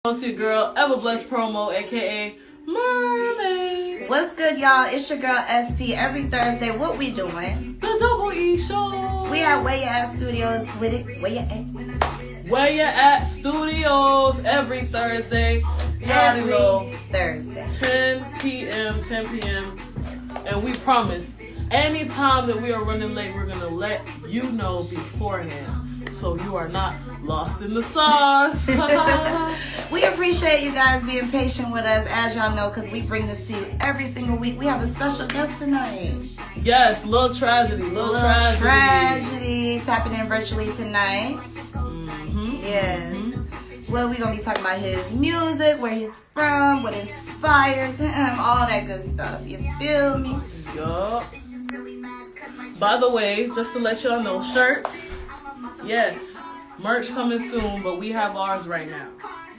It's your girl, Ever Blessed Promo, aka Mermaid. What's good, y'all? It's your girl Espy. Every Thursday, what we doing? The Double E Show. We at Where You At Studios with it. Where you at? Where You At Studios every Thursday. You already know. Thursday. 10 p.m. And we promise, anytime that we are running late, we're going to let you know beforehand. So you are not lost in the sauce. We appreciate you guys being patient with us, as y'all know, because we bring this to you every single week. We have a special guest tonight. Yes, Little Tragedy. Little Tragedy. Tapping in virtually tonight. Mm-hmm. Yes. Well, we're going to be talking about his music, where he's from, what inspires him, all that good stuff. You feel me? Yup. By the way, just to let y'all know, shirts. Yes, merch coming soon, but we have ours right now.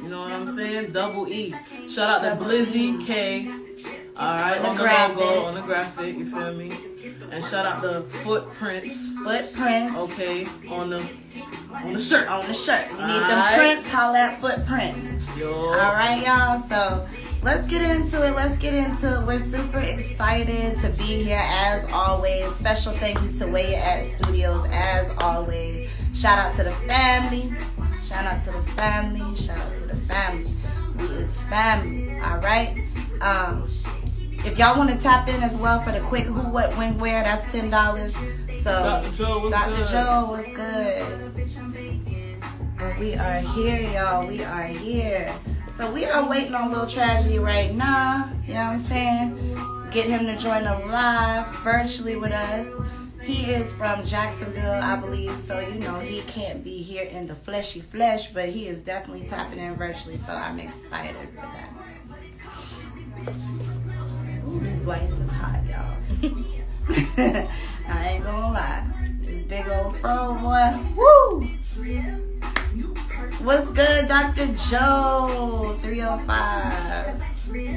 You know what I'm saying? Double E. Shout out to Blizzy K. Alright, on the logo, on the graphic, you feel me? And shout out to Footprints. Okay, on the shirt. On the shirt. You need them prints, holla at Footprints. Yo. Alright, y'all. So let's get into it. We're super excited to be here as always. Special thank you to Where You At Studios as always. Shout out to the family. We is family. Alright? If y'all want to tap in as well for the quick who, what, when, where, that's $10. So Dr. Joe was good. But we are here, y'all. We are here. So we are waiting on Little Tragedy right now. You know what I'm saying? Get him to join us live virtually with us. He is from Jacksonville, I believe, so you know he can't be here in the fleshy flesh, but he is definitely tapping in virtually, so I'm excited for that. Ooh, this voice is hot, y'all. I ain't gonna lie. This big old fro boy. Woo! What's good, Dr. Joe? 305.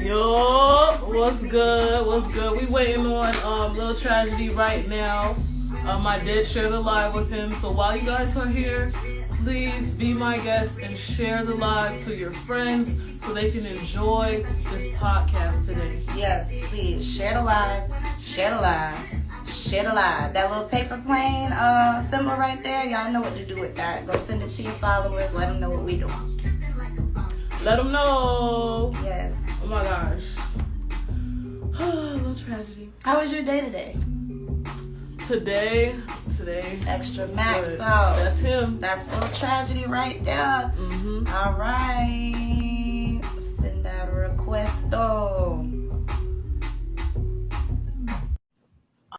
Yo, what's good? We waiting on Little Tragedy right now. I did share the live with him, so while you guys are here, please be my guest and share the live to your friends so they can enjoy this podcast today. Yes, please share the live. That little paper plane symbol right there, y'all know what to do with that. Go send it to your followers. Let them know what we doing. Let them know. Yes. Oh my gosh. Little Tragedy. How was your day today? Today. Extra max. Good. So that's him. That's Little Tragedy right there. Mm-hmm. All right. Send out a request though.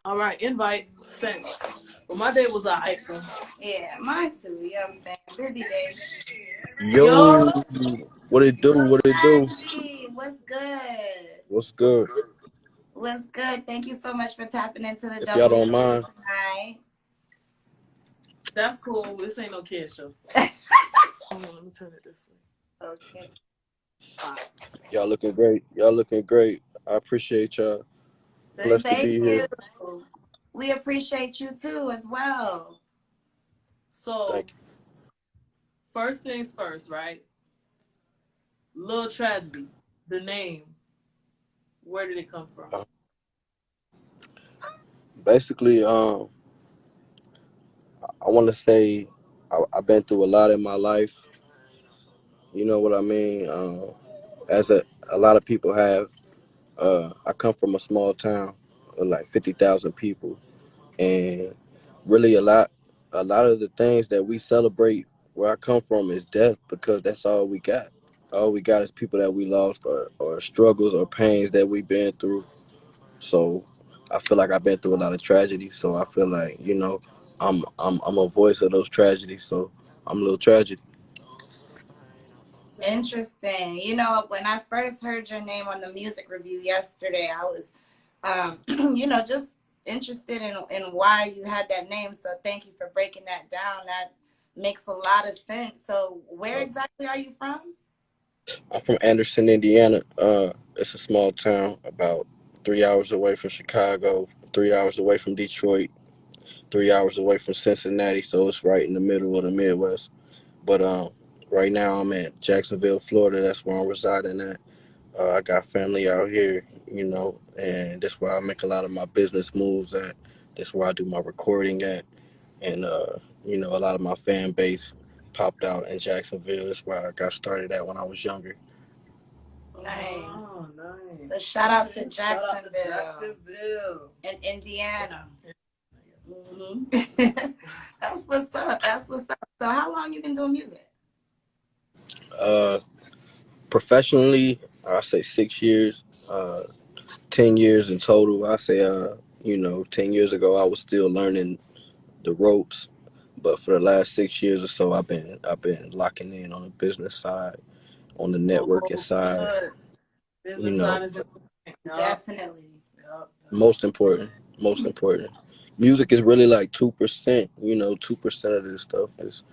All right, invite sent. Well, my day was alright. Yeah, mine too. You know what I'm saying? Busy day. Yo, what it do? What's good? Thank you so much for tapping into the If double y'all don't mind. tonight. That's cool. This ain't no kid show. Hold on, let me turn it this way. Okay. Y'all looking great. I appreciate y'all. Blessed to be here. We appreciate you too as well. So, first things first, right? Little Tragedy, the name. Where did it come from? Basically, I want to say I've been through a lot in my life. You know what I mean? As a lot of people have. I come from a small town of like 50,000 people, and really a lot of the things that we celebrate where I come from is death, because that's all we got. All we got is people that we lost, or struggles or pains that we've been through. So I feel like I've been through a lot of tragedy. So I feel like, you know, I'm a voice of those tragedies. So I'm a Little Tragedy. Interesting. You know, when I first heard your name on the music review yesterday, I was, you know, just interested in why you had that name. So thank you for breaking that down. That makes a lot of sense. So where exactly are you from? I'm from Anderson, Indiana. It's a small town about 3 hours away from Chicago, 3 hours away from Detroit, 3 hours away from Cincinnati. So it's right in the middle of the Midwest. But Right now, I'm at Jacksonville, Florida. That's where I'm residing at. I got family out here, and that's where I make a lot of my business moves at. That's where I do my recording at, and a lot of my fan base popped out in Jacksonville. That's where I got started at when I was younger. Nice. Oh, nice. So shout out to Shout out to Jacksonville Jacksonville. and Indiana. Hmm. That's what's up. That's what's up. So how long you been doing music? Uh, Professionally, I say 6 years. 10 years in total. I say, 10 years ago, I was still learning the ropes, but for the last 6 years or so, I've been locking in on the business side, on the networking Oh, side. good. You Business know, side is important. Yup. Definitely. Yup. most important, most important. Music is really like 2%. 2% of this stuff is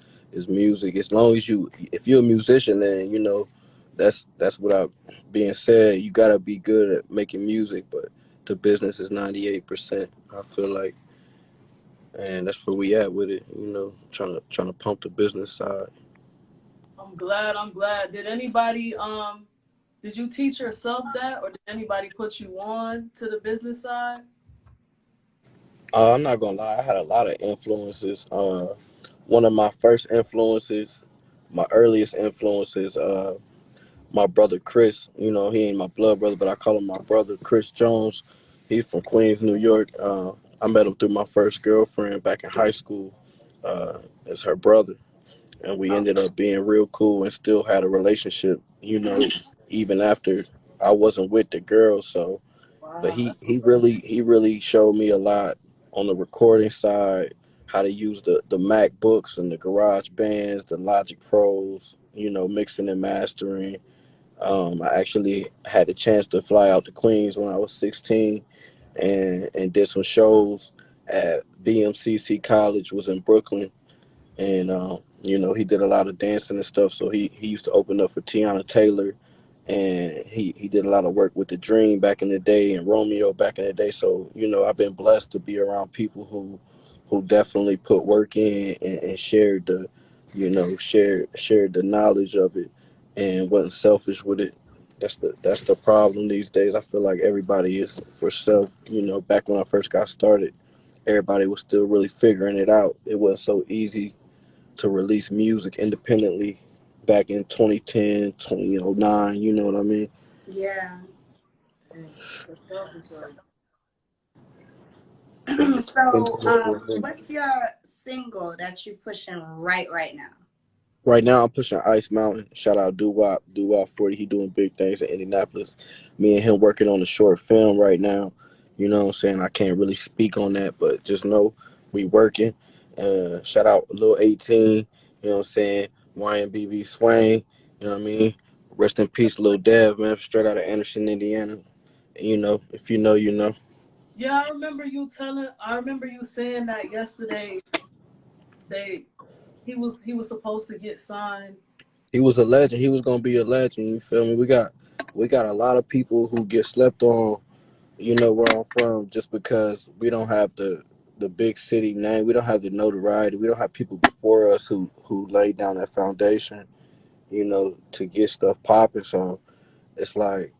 music. As long as if you're a musician, then that's without being said. You gotta be good at making music, but the business is 98%. I feel like, and that's where we at with it. Trying to pump the business side. I'm glad. I'm glad. Did you teach yourself that, or did anybody put you on to the business side? I'm not gonna lie, I had a lot of influences. One of my first influences, my earliest influences, my brother Chris. He ain't my blood brother, but I call him my brother, Chris Jones. He's from Queens, New York. I met him through my first girlfriend back in high school. As her brother, and we Oh, ended up being real cool and still had a relationship. Even after I wasn't with the girl. So, but wow. he really showed me a lot on the recording side, how to use the MacBooks and the Garage Bands, the Logic Pros, mixing and mastering. I actually had the chance to fly out to Queens when I was 16 and did some shows at BMCC College, was in Brooklyn, and he did a lot of dancing and stuff. So he used to open up for Tiana Taylor, and he did a lot of work with the Dream back in the day and Romeo back in the day. So I've been blessed to be around people who definitely put work in and shared shared the knowledge of it and wasn't selfish with it. That's the problem these days. I feel like everybody is for self. Back when I first got started, everybody was still really figuring it out. It wasn't so easy to release music independently back in 2010, 2009. You know what I mean? Yeah. Dang, that's selfish, right? Been So doing it for a minute. what's your single that you pushing right now? Right now, I'm pushing Ice Mountain. Shout out Doo Wop 40. He doing big things in Indianapolis. Me and him working on a short film right now. You know what I'm saying? I can't really speak on that, but just know we working. Shout out Lil 18. You know what I'm saying? YNBB Swain. You know what I mean? Rest in peace, Lil Dev, man, straight out of Anderson, Indiana. If you know, you know. Yeah, I remember you saying that yesterday. They he was supposed to get signed. He was a legend. He was gonna be a legend. You feel me? We got a lot of people who get slept on. Where I'm from, just because we don't have the big city name, we don't have the notoriety, we don't have people before us who laid down that foundation. To get stuff popping. So it's like,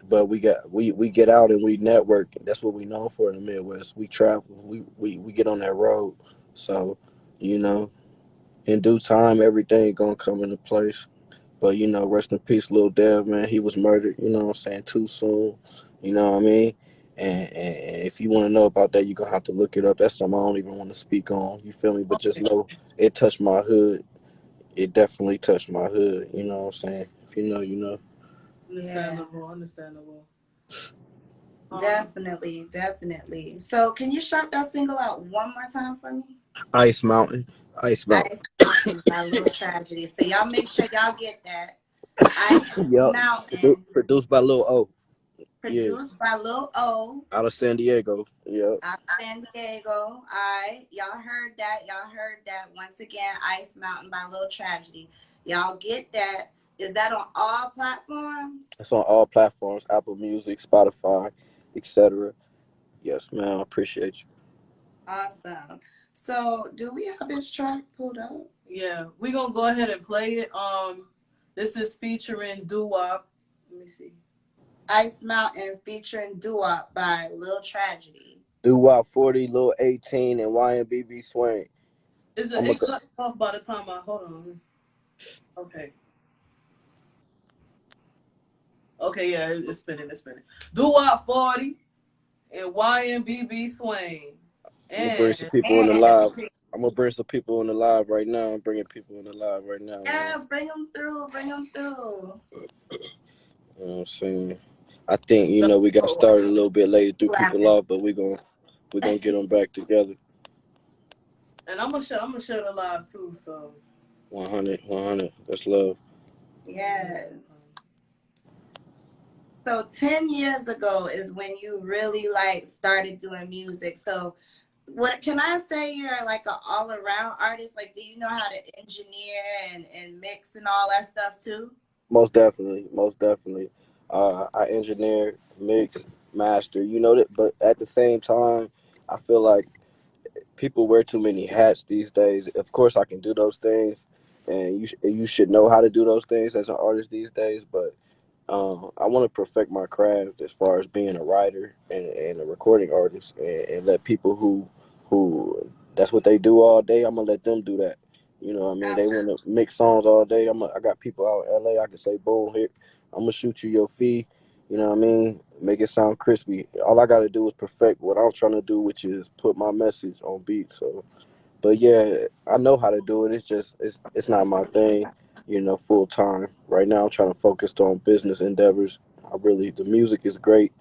but we get out and we network. That's what we known for in the Midwest. We travel. We get on that road. So you know, in due time, everything gonna come into place. But rest in peace, Lil Dev, man. He was murdered, what I'm saying, too soon. You know what I mean? And if you want to know about that, you're going to have to look it up. That's something I don't even want to speak on. You feel me? But just know it touched my hood. It definitely touched my hood. You know what I'm saying? If you know, you know. Yeah. Understandable, understandable. Um, Definitely, definitely. So can you shout that single out one more time for me? Ice Mountain. Ice Mountain. Ice Mountain by Little Tragedy. So y'all make sure y'all get that. Ice Yep. Mountain, Produced by Lil O. Yeah. produced by Lil O Out of San Diego. Yep. out of San Diego. All right. Y'all heard that. Y'all heard that. Once again, Ice Mountain by Little Tragedy. Y'all get that. Is that on all platforms? It's on all platforms, Apple Music, Spotify, etc. Yes, man. I appreciate you. Awesome. So, do we have his track pulled up? Yeah, we gonna go ahead and play it. This is featuring Doo Wop. Let me see. Ice Mountain featuring Doo-Wop by Lil Tragedy. Do Wop 40, Lil 18, and YNBB Swain. Is it I'm a, it cut off by the time I hold on? Okay. Okay, yeah, it's spinning, it's spinning. Doo Wop 40 and YNBB Swain. I'm gonna bring some And people in the And live. I'm gonna bring some people in the live right now. I'm bringing people in the live right now, man. yeah, bring them through, bring them through. You know what I'm saying? I think we got started a little bit late, threw people Classic. off, but we gonna get them back together. and I'm gonna share the live too, so 100, 100. That's love. Yes. So 10 years ago is when you really like started doing music. So what can I say, you're like an all-around artist? Like, do you know how to engineer and mix and all that stuff too? Most definitely, most definitely. I engineer, mix, master. You know that, but at the same time, I feel like people wear too many hats these days. Of course, I can do those things, and you should know how to do those things as an artist these days. But I want to perfect my craft as far as being a writer and a recording artist, and let people who that's what they do all day. I'm gonna let them do that. You know what I mean? They want to mix songs all day. I got people out in LA. I can say, boom, here. I'm gonna shoot you your fee. You know what I mean? Make it sound crispy. All I got to do is perfect what I'm trying to do, which is put my message on beat. So, but yeah, I know how to do it. It's just it's not my thing, full time. Right now, I'm trying to focus on business endeavors. The music is great.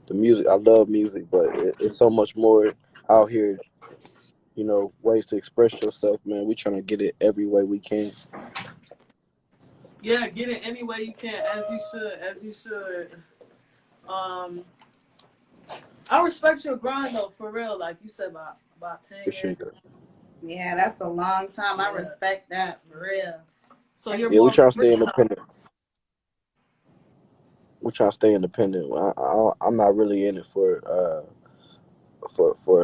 The music, I love music, but it's so much more out here. Ways to express yourself, man. We trying to get it every way we can. yeah, get it any way you can, as you should, as you should. Um, I respect your grind though, for real. Like you said, about 10 years. Appreciate that. Yeah, that's a long time. I Yeah. respect that for real. So you're Yeah, we more trying to stay independent. We trying to stay independent. I'm not really in it for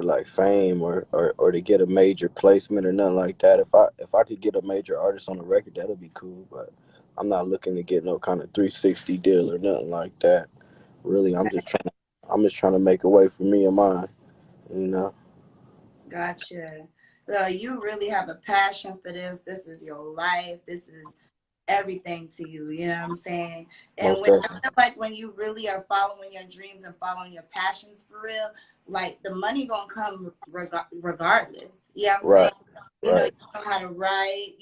like fame or to get a major placement or nothing like that. If I could get a major artist on the record, that'd be cool. But I'm not looking to get no kind of 360 deal or nothing like that. Really, I'm just trying to make a way for me and mine. You know, Gotcha. You really have a passion for this. This is your life. This is everything to you. You know what I'm saying? And most when I definitely. feel like when you really are following your dreams and following your passions for real, like the money gonna come regardless. You know what I'm saying? Right, You right, know how to write.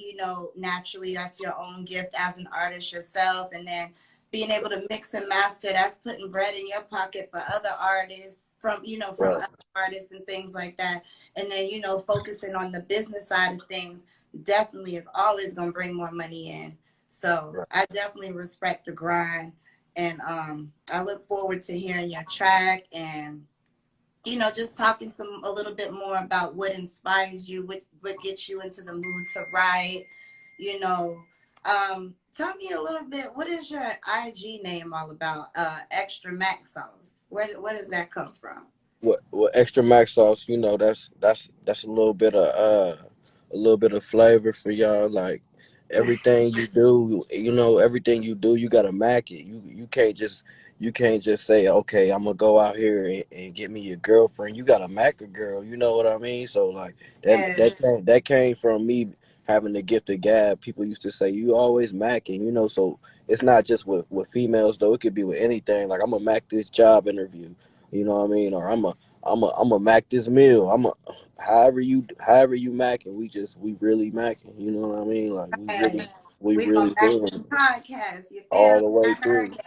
Naturally that's your own gift as an artist yourself, and then being able to mix and master, that's putting bread in your pocket for other artists from right, other artists and things like that. And then focusing on the business side of things definitely is always gonna bring more money in. So right. I definitely respect the grind, and I look forward to hearing your track and just talking a little bit more about what inspires you, what gets you into the mood to write. You know, tell me a little bit. What is your IG name all about? Extra Mac Sauce. Where does that come from? What extra max sauce? That's a little bit of flavor for y'all. Like everything you do, everything you do, you gotta mac it. You can't just say, okay, I'm gonna go out here and get me a girlfriend. You gotta mac a girl. You know what I mean? So like And that came from me having the gift of gab. People used to say you always macking. So it's not just with females though. It could be with anything. Like I'm gonna mac this job interview. You know what I mean? Or I'm a mac this meal. However you mac and we really macking. You know what I mean? Like we we gonna really back doing this it podcast. You all feel? the way I heard through.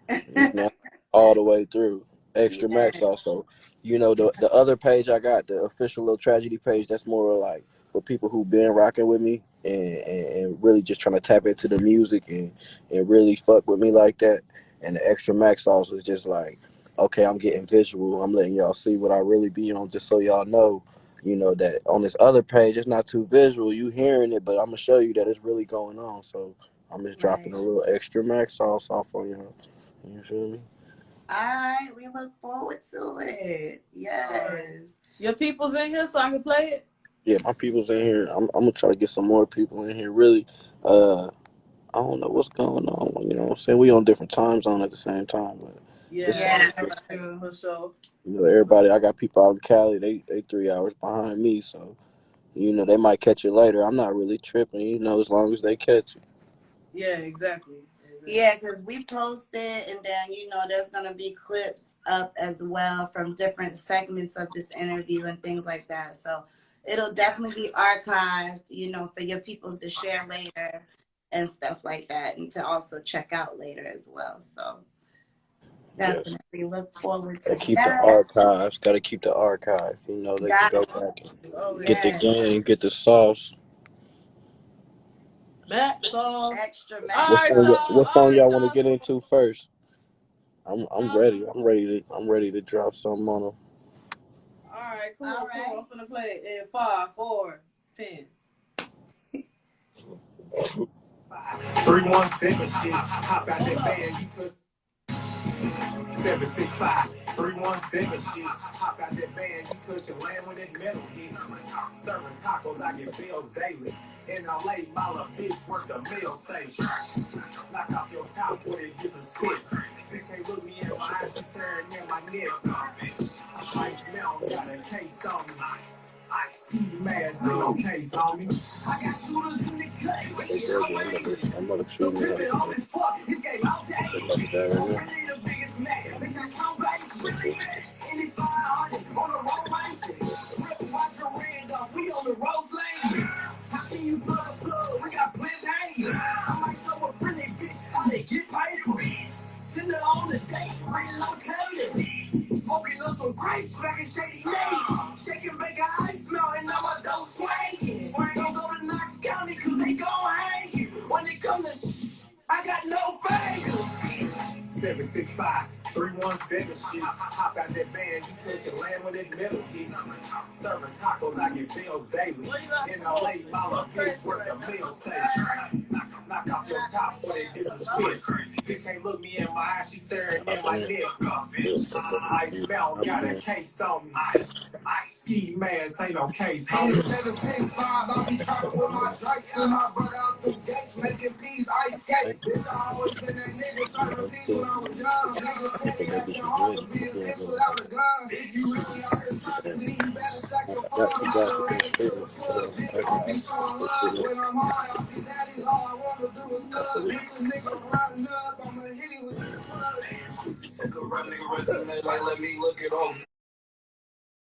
You that. know, all the way through. Extra Yeah. max also. The other page I got, the official little tragedy page, that's more like for people who been rocking with me and really just trying to tap into the music and really fuck with me like that. And the extra max also is just like, okay, I'm getting visual. I'm letting y'all see what I really be on, just so y'all know, that on this other page it's not too visual. You hearing it, but I'm gonna show you that it's really going on. So I'm just dropping Right. a little extra max sauce off on y'all. You feel me? All right. We look forward to it. All right. Yes. Your people's in here so I can play it. Yeah, my people's in here. I'm gonna try to get some more people in here. Really, uh, I don't know what's going on. You know what I'm saying? We on different time zone at the same time, but it's Yeah, Yeah, it's for sure. everybody. I got people out in Cali. They 3 hours behind me, so they might catch it later. I'm not really tripping. As long as they catch it. Yeah, exactly. yeah, because we posted, and then there's gonna be clips up as well from different segments of this interview and things like that. So it'll definitely be archived, for your peoples to share later and stuff like that, and to also check out later as well. So Yes. definitely look forward Gotta to keep the that. archives. Gotta keep the archive. They can Got go it. back and Oh get the yeah. Yeah, game, get the sauce. Matt sauce. extra All What mac right, song? sauce. y'all. What All song right, y'all want to y'all. get into first? I'm Um, ready. I'm ready to drop something on them. all right, cool, All cool. right. I'm finna play it in 5, 4, 10. 317 shit. Hop out that van, you took 765. 317 shit. Hop out that van, you touch your land when that metal hit. Serving tacos, I get bills daily. In LA, mile a bitch work the mail station. Knock off your top for that different spit. Bitch can't look me in my eyes, she staring in my neck. Ice Mountain got a case on me. Ski mask ain't no case on me. I got shooters in the cut, Hey, wicked Georgia, I'm outrageous. gonna The shoot me pimpin' how on his fuck, his game out to fuck with that right I'm now. really the biggest Mac. Bitch, I count back, That's really it. match. Any 500 on the road racing. Rip watch your red off, we on the road lane. How can you plug a plug? We got plans hanging. I might show a friendly bitch how they get paper. Send her on the date, relocated. Smoking on some grapes, smacking shady name. Shaking bacon ice melting on my dough swanging. Don't go to Knox County cause they gon' hang you. When it come to I got no fingers. 765, 317 shit. Hop out that van, you touch your land when that metal hit. Serving tacos, I get bills daily. In LA, mile a bitch work the meal station. Knock off your top for that disrespect. Bitch can't look me in my eyes, she staring in my neck. Ice Mountain got a case on me. Ski mask ain't no case on me. 765, I be trapping with my drakes and my brother out through gates, making peas, ice skate. Bitch, I always been that nigga, serving peas when I was young. Niggas steady acting hard to be a bitch without a gun. If you really out here trying to leave, you better stack your I funds. forgot to Better put raise it to stickers the to club, those bitch. I'll be archives. showing love when I'm high. I'll be daddy's all I wanna do is thug. Bitch, a nigga riding up, I'ma hit him with this slug. Nigga resume, like let me look it over.